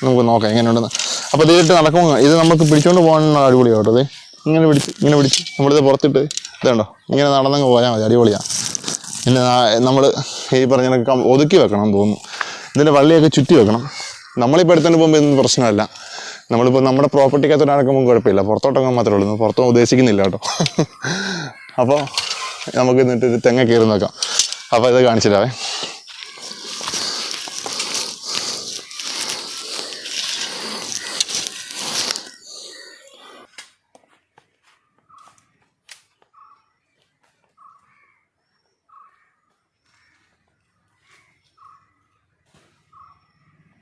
നമുക്ക് നോക്കാം എങ്ങനെയുണ്ടെന്ന്. അപ്പോൾ ഇതിട്ട് നടക്കുമ്പോൾ ഇത് നമുക്ക് പിടിച്ചുകൊണ്ട് പോകാനുള്ള അടിപൊളിയാണ് കേട്ടോ. അതെ ഇങ്ങനെ പിടിച്ച് നമ്മളിത് പുറത്തിട്ട് ഇതുണ്ടോ ഇങ്ങനെ നടന്നങ്ങ് പോയാൽ മതി, അടിപൊളിയാണ്. പിന്നെ നമ്മൾ ഈ പറഞ്ഞ ഒതുക്കി വെക്കണം തോന്നുന്നു. ഇതിൻ്റെ വള്ളിയൊക്കെ ചുറ്റി വെക്കണം. നമ്മളിപ്പോൾ എടുത്തുകൊണ്ട് പോകുമ്പോൾ ഇതൊന്നും പ്രശ്നമല്ല. നമ്മളിപ്പോൾ നമ്മുടെ പ്രോപ്പർട്ടിക്കകത്തോട്ട് നടക്കുമ്പോൾ കുഴപ്പമില്ല, പുറത്തോട്ടൊക്കെ മാത്രമേ ഉള്ളൂ. പുറത്തൊന്നും ഉദ്ദേശിക്കുന്നില്ല കേട്ടോ. അപ്പോൾ നമുക്ക് എന്നിട്ട് തെങ്ങ കയറി നോക്കാം. അപ്പോൾ ഇത് കാണിച്ചിട്ടാവേ.